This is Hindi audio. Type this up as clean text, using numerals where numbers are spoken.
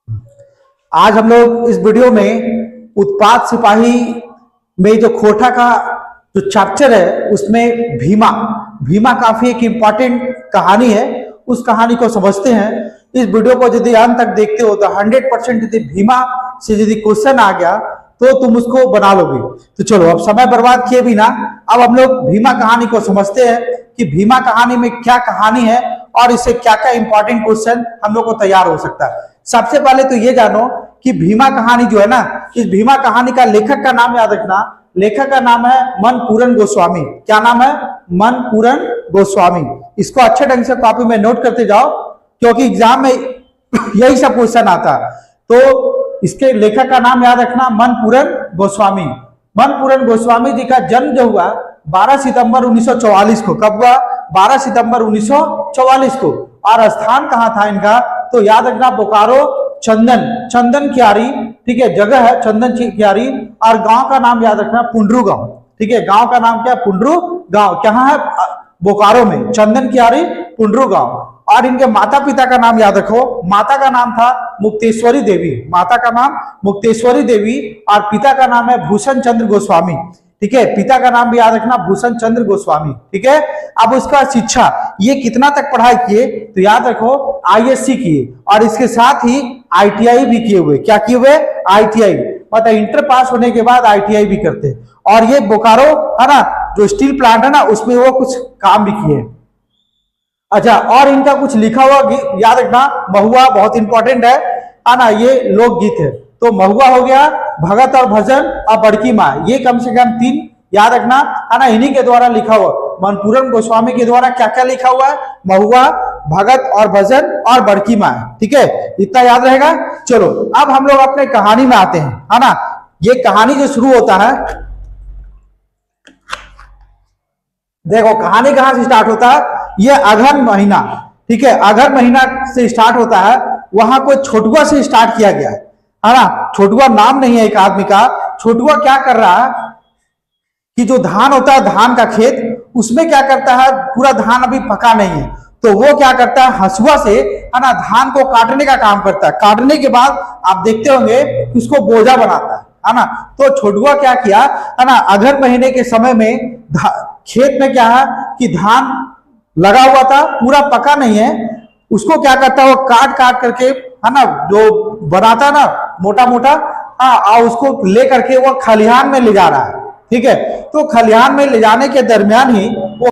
आज हम लोग इस वीडियो में उत्पाद सिपाही में जो खोटा का जो चैप्टर है उसमें भीमा भीमा काफी एक इंपॉर्टेंट कहानी है। उस कहानी को समझते हैं। इस वीडियो को यदि अंत तक देखते हो तो 100% यदि भीमा से यदि क्वेश्चन आ गया तो तुम उसको बना लोगे। तो चलो अब समय बर्बाद किए बिना अब हम लोग भीमा कहानी को समझते हैं कि भीमा कहानी में क्या कहानी है और इससे क्या क्या इंपॉर्टेंट क्वेश्चन हम लोग को तैयार हो सकता है। सबसे पहले तो ये जानो कि भीमा कहानी जो है ना, इस भीमा कहानी का लेखक का नाम याद रखना। लेखक का नाम है मनपूरन गोस्वामी। क्या नाम है? मनपूरन गोस्वामी। इसको अच्छे ढंग से कॉपी में नोट करते जाओ क्योंकि एग्जाम में यही सब क्वेश्चन आता है। तो इसके लेखक का नाम याद रखना, मनपूरन गोस्वामी। मनपूरन गोस्वामी जी का जन्म जो हुआ 12 सितंबर 1944 को। कब हुआ? 12 सितंबर 1944 को। और स्थान कहां था इनका? तो याद रखना बोकारो चंदन क्यारी। ठीक है, जगह है चंदन क्यारी। और गांव का नाम याद रखना पुंडरू गांव। ठीक है, गांव का नाम क्या है? पुंडरू गांव। कहां है? बोकारो में। चंदन क्यारी, पुंडरू गांव। और इनके माता पिता का नाम याद रखो। माता का नाम था मुक्तेश्वरी देवी। माता का नाम मुक्तेश्वरी देवी और पिता का नाम है भूषण चंद्र गोस्वामी। ठीक है, पिता का नाम भी याद रखना भूषण चंद्र गोस्वामी। ठीक है, अब उसका शिक्षा ये कितना तक पढ़ाई किए तो याद रखो आईएससी किए और इसके साथ ही आईटीआई भी किए हुए। क्या किए हुए? आईटीआई। मतलब इंटर पास होने के बाद आईटीआई भी करते। और ये बोकारो है ना, जो स्टील प्लांट है ना, उसमें वो कुछ काम भी किए। अच्छा, और इनका कुछ लिखा हुआ याद रखना, महुआ बहुत इंपॉर्टेंट है ना, ये लोकगीत है। तो महुआ हो गया, भगत और भजन और बड़की माँ, ये कम से कम 3 याद रखना है ना, इन्हीं के द्वारा लिखा हुआ। मनपूरन गोस्वामी के द्वारा क्या क्या लिखा हुआ है? महुआ, भगत और भजन और बड़की माँ। ठीक है, इतना याद रहेगा। चलो अब हम लोग अपने कहानी में आते हैं, है ना। ये कहानी जो शुरू होता है, देखो कहानी कहां से स्टार्ट होता है? ये अगहन महीना। ठीक है, अगहन महीना से स्टार्ट होता है। वहां कोई छोटुआ से स्टार्ट किया गया है ना। छोटुआ नाम नहीं है एक आदमी का। छोटुआ क्या कर रहा है कि जो धान होता है, धान का खेत, उसमें क्या करता है, पूरा धान अभी पका नहीं है तो वो क्या करता है, हसुआ से है ना धान को काटने का काम करता है। काटने के बाद आप देखते होंगे कि उसको बोझा बनाता है ना। तो छोटुआ क्या किया है ना, अगहन महीने के समय में खेत में क्या है कि धान लगा हुआ था, पूरा पका नहीं है, उसको क्या करता है वो काट काट करके है ना, जो बनाता है ना मोटा मोटा, और उसको ले करके वो खलिहान में ले जा रहा है। ठीक है, तो खलिहान में ले जाने के दरमियान ही वो